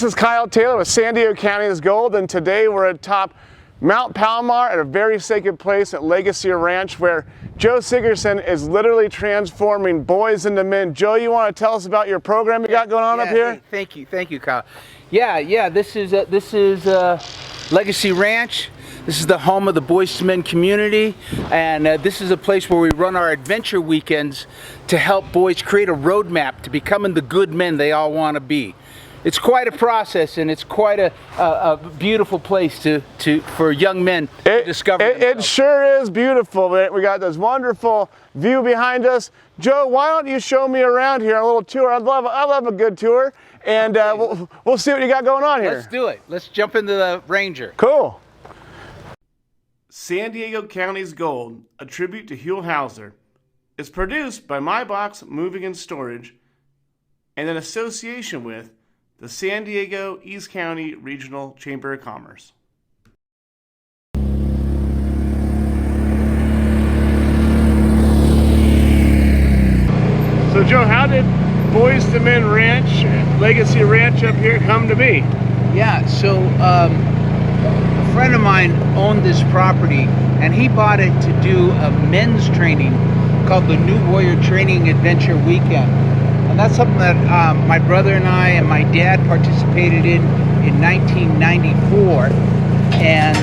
This is Kyle Taylor with San Diego County's Gold, and today we're at top Mount Palomar at a very sacred place at Legacy Ranch where Joe Sigurdson is literally transforming boys into men. Joe, you want to tell us about your program you got going on up here? Hey, thank you, Kyle. Yeah. This is Legacy Ranch. This is the home of the Boys to Men community, and this is a place where we run our adventure weekends to help boys create a roadmap to becoming the good men they all want to be. It's quite a process, and it's quite a beautiful place for young men to discover themselves. It sure is beautiful. We got this wonderful view behind us. Joe, why don't you show me around here a little tour? I love a good tour, and we'll see what you got going on here. Let's do it. Let's jump into the Ranger. Cool. San Diego County's Gold, a tribute to Huell Hauser, is produced by My Box Moving and Storage and in association with the San Diego East County Regional Chamber of Commerce. So Joe, how did Boys to Men Ranch, Legacy Ranch up here come to be? Yeah, so a friend of mine owned this property, and he bought it to do a men's training called the New Warrior Training Adventure Weekend. And that's something that my brother and I and my dad participated in 1994. And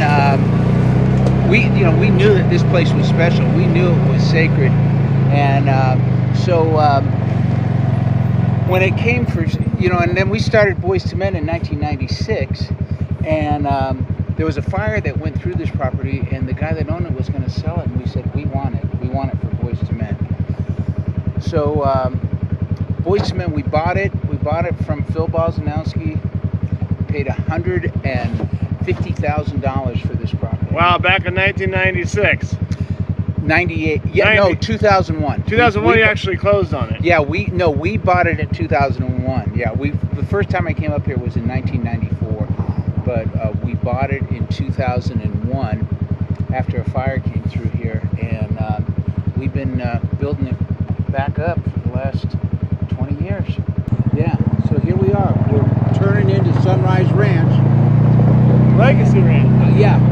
we knew that this place was special. We knew it was sacred. And so when it came for, and then we started Boys to Men in 1996. And there was a fire that went through this property, and the guy that owned it was going to sell it. And we said, we want it for Boys to Men. So Boys to Men, we bought it from Phil Bozanowski, paid $150,000 for this property. Wow, back in 1996. 98, yeah, 90. No, 2001. 2001, you actually closed on it. Yeah, we bought it in 2001. Yeah, the first time I came up here was in 1994, but we bought it in 2001 after a fire came through here, and we've been building it back up for the last 20 years. Yeah, so here we are. We're turning into Sunrise Ranch. Legacy Ranch.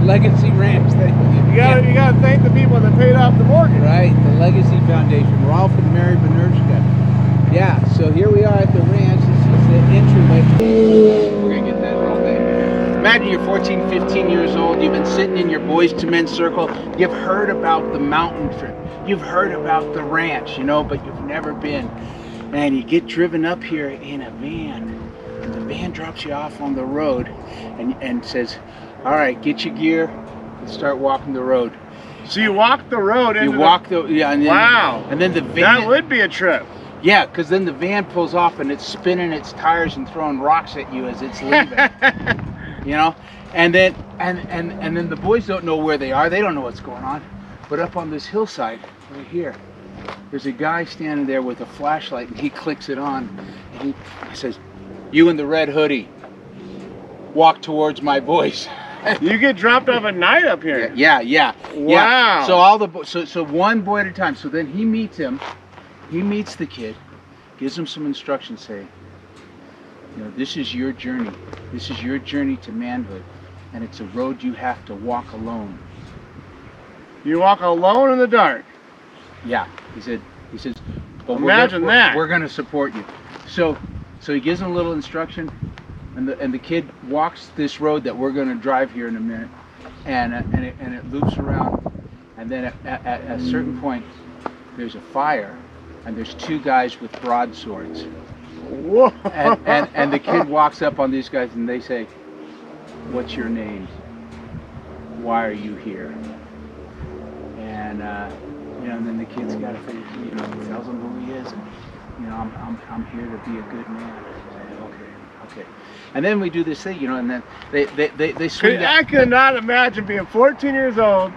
Legacy Ranch. You gotta thank the people that paid off the mortgage. Right, the Legacy Foundation. Ralph and Mary Benershka. Yeah, so here we are at the ranch. This is the entryway. We're gonna get that all day. Imagine you're 14, 15 years old. You've been sitting in your Boys to Men circle. You've heard about the mountain trip. You've heard about the ranch, but you've never been. And you get driven up here in a van, and the van drops you off on the road and says, all right, get your gear and start walking the road. So you walk the road into wow. And then the van, that would be a trip. Yeah, because then the van pulls off and it's spinning its tires and throwing rocks at you as it's leaving. And then the boys don't know where they are. They don't know what's going on. But up on this hillside right here, there's a guy standing there with a flashlight, and he clicks it on, and he says, you in the red hoodie, walk towards my boys. You get dropped off at night up here. Yeah. Wow. So so one boy at a time. So then he meets him. He meets the kid, gives him some instructions, saying, this is your journey. This is your journey to manhood, and it's a road you have to walk alone. You walk alone in the dark. Yeah, he says, but imagine that. We're going to support you. So he gives him a little instruction, and the kid walks this road that we're going to drive here in a minute, and it loops around, and then at a certain point, there's a fire, and there's two guys with broadswords. Whoa! And the kid walks up on these guys, and they say, "What's your name? Why are you here?" And and then the kid's got to think, tells him who he is, and I'm here to be a good man. Okay. And then we do this thing, and then they swing. I could not imagine being 14 years old,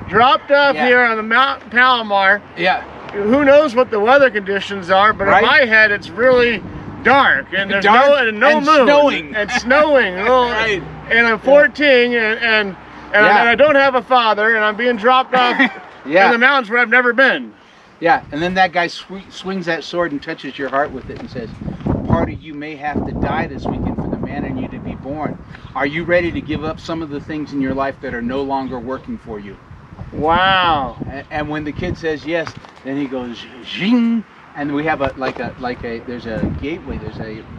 dropped off here on the Mount Palomar. Yeah. Who knows what the weather conditions are, but in my head it's really dark, and there's no moon, snowing. And snowing. Right. And I'm 14, and I don't have a father, and I'm being dropped off in the mountains where I've never been. Yeah, and then that guy swings that sword and touches your heart with it and says, part of you may have to die this weekend for the man commanding you to be born. Are you ready to give up some of the things in your life that are no longer working for you? Wow. And when the kid says yes, then he goes zing, and we have there's a gateway,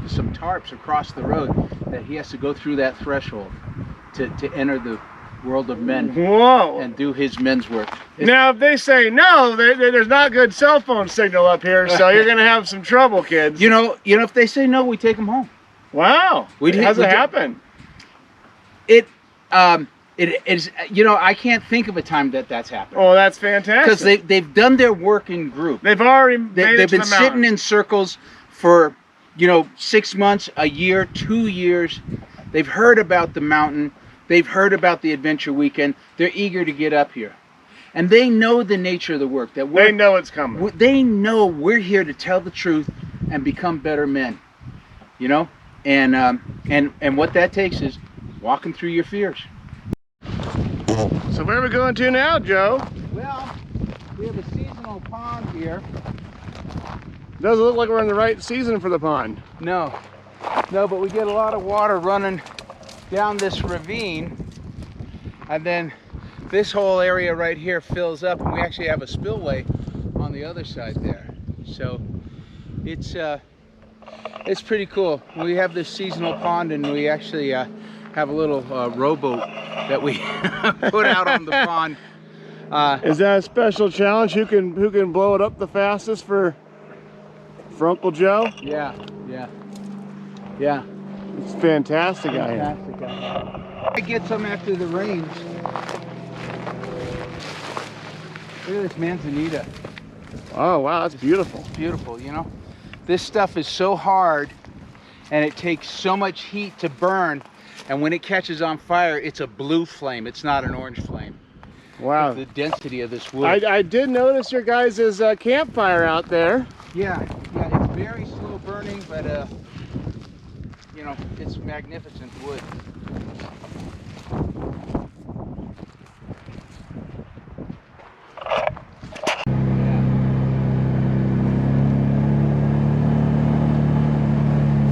some tarps across the road that he has to go through that threshold to enter the world of men. Whoa. And do his men's work. Now, if they say no, there's not good cell phone signal up here, so you're going to have some trouble, kids. You know, if they say no, we take them home. Wow. How's it happen? It is, I can't think of a time that's happened. Oh, that's fantastic. Because they've done their work in group. They've already they've been sitting in circles for, 6 months, a year, 2 years. They've heard about the mountain. They've heard about the adventure weekend. They're eager to get up here. And they know the nature of the work. They know it's coming. They know we're here to tell the truth and become better men. And what that takes is walking through your fears. So where are we going to now, Joe? Well, we have a seasonal pond here. Doesn't look like we're in the right season for the pond. No, but we get a lot of water running down this ravine, and then this whole area right here fills up, and we actually have a spillway on the other side there. So it's pretty cool. We have this seasonal pond, and we actually have a little rowboat that we put out on the pond. Is that a special challenge? Who can blow it up the fastest for Uncle Joe? Yeah. It's fantastic out here. I get some after the rains. Look at this manzanita. Oh wow, that's beautiful. It's beautiful, This stuff is so hard, and it takes so much heat to burn, and when it catches on fire, it's a blue flame. It's not an orange flame. Wow. The density of this wood. I did notice your guys' campfire out there. Yeah, it's very slow burning, but it's magnificent wood.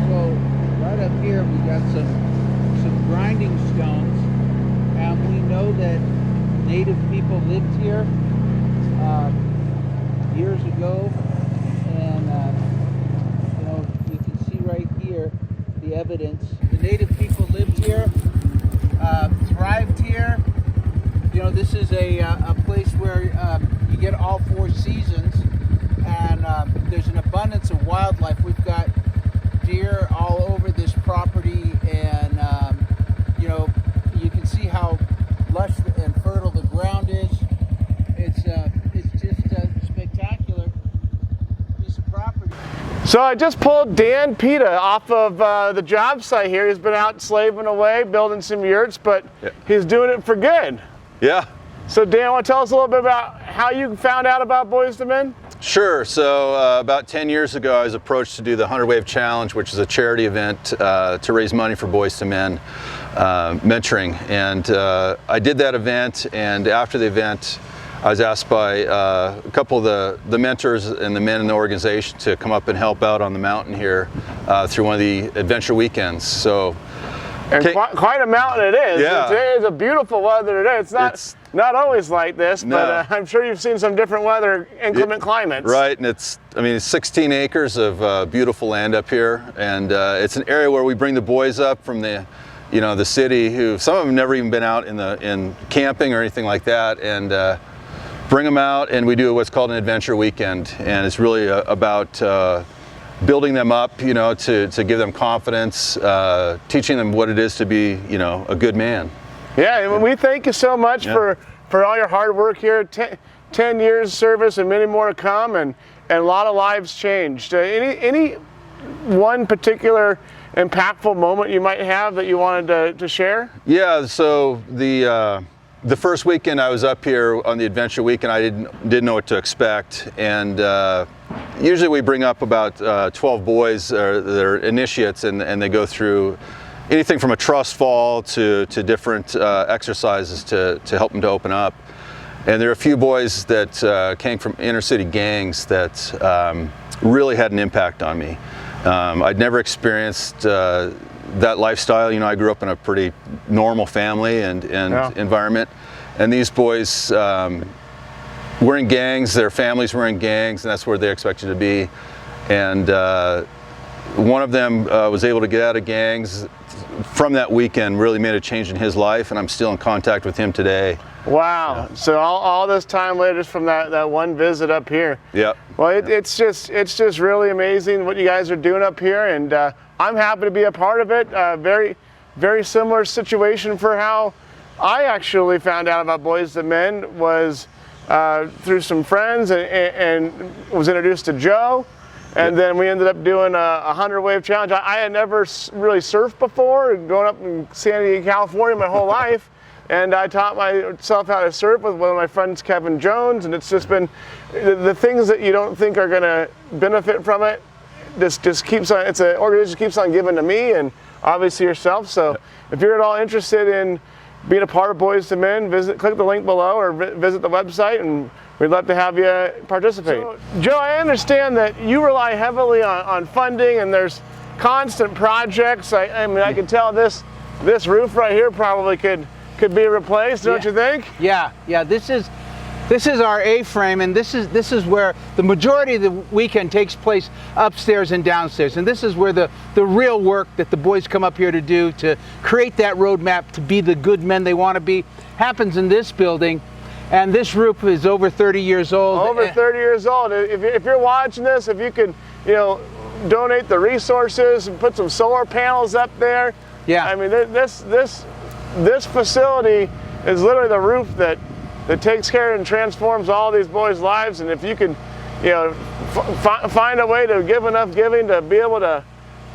So right up here we got some grinding stones, and we know that native people lived here years ago, and you can see right here the evidence. The native people lived here, thrived here. This is a place where you get all 4 seasons, and there's an abundance of wildlife. We've got deer all over this property, and you can see how lush and fertile the ground is. It's just a spectacular piece of property. So I just pulled Dan Pita off of the job site here. He's been out slaving away, building some yurts, but he's doing it for good. Yeah. So Dan, want to tell us a little bit about how you found out about Boys to Men? Sure. So about 10 years ago, I was approached to do the 100 Wave Challenge, which is a charity event to raise money for Boys to Men mentoring. And I did that event, and after the event, I was asked by a couple of the mentors and the men in the organization to come up and help out on the mountain here through one of the adventure weekends. So. And quite a mountain it is. Yeah. It's a beautiful weather today. It's not always like this, but I'm sure you've seen some different weather, inclement climates. Right, and it's 16 acres of beautiful land up here, and it's an area where we bring the boys up from the city, who some of them have never even been out in camping or anything like that, and bring them out, and we do what's called an adventure weekend, and it's really about building them up, to give them confidence, teaching them what it is to be, a good man. Yeah, and we thank you so much for all your hard work here. 10 years service and many more to come, and a lot of lives changed. Any one particular impactful moment you might have that you wanted to share? Yeah, so the first weekend I was up here on the adventure weekend, I didn't know what to expect, and usually we bring up about 12 boys that are initiates, and they go through anything from a trust fall to different exercises to help them to open up. And there are a few boys that came from inner city gangs that really had an impact on me. I'd never experienced that lifestyle. You know, I grew up in a pretty normal family and environment, and these boys were in gangs. Their families were in gangs, and that's where they're expected to be. And one of them was able to get out of gangs from that weekend. Really made a change in his life, and I'm still in contact with him today. Wow. Yeah. So all this time later, just from that one visit up here. Yeah. Well, it's just really amazing what you guys are doing up here, and I'm happy to be a part of it. Very similar situation for how I actually found out about Boys to Men was through some friends, and was introduced to Joe. And then we ended up doing a 100-wave challenge. I had never really surfed before, growing up in San Diego, California my whole life. And I taught myself how to surf with one of my friends, Kevin Jones, and it's just been the things that you don't think are going to benefit from it. This just keeps on. It's an organization that keeps on giving to me, and obviously yourself. So if you're at all interested in being a part of Boys to Men, click the link below or visit the website, and we'd love to have you participate. So, Joe, I understand that you rely heavily on funding, and there's constant projects. I mean, I can tell this roof right here probably could be replaced, don't you think? Yeah. This is our A-frame, and this is where the majority of the weekend takes place, upstairs and downstairs. And this is where the real work that the boys come up here to do, to create that roadmap to be the good men they want to be, happens in this building. And this roof is over 30 years old. Over 30 years old. If you're watching this, if you could, donate the resources and put some solar panels up there. Yeah. I mean, this facility is literally the roof that takes care and transforms all these boys' lives. And if you could, find a way to give enough giving to be able to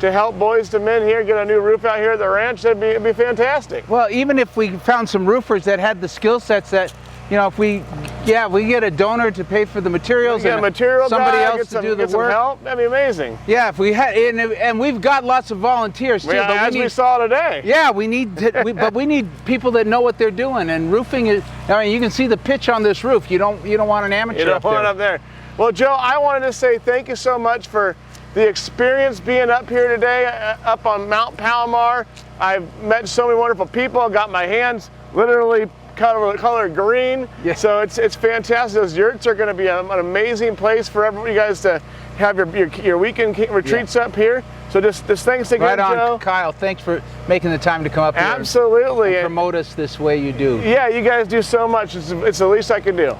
help Boys to Men here get a new roof out here at the ranch, it'd be fantastic. Well, even if we found some roofers that had the skill sets that, if we get a donor to pay for the materials, and somebody else to do the work. Help, that'd be amazing. Yeah, if we had, and we've got lots of volunteers too. As we saw today. Yeah, we need, but we need people that know what they're doing. And roofing is, you can see the pitch on this roof. You don't want an amateur. You don't want it up there. Well, Joe, I wanted to say thank you so much for the experience being up here today, up on Mount Palomar. I've met so many wonderful people. Got my hands literally color green. Yeah. So it's fantastic. Those yurts are going to be an amazing place for everybody, you guys to have your weekend retreats up here. So just thanks again, right on, Joe. Kyle. Thanks for making the time to come up here. Absolutely. And promote us this way you do. Yeah, you guys do so much. It's the least I can do.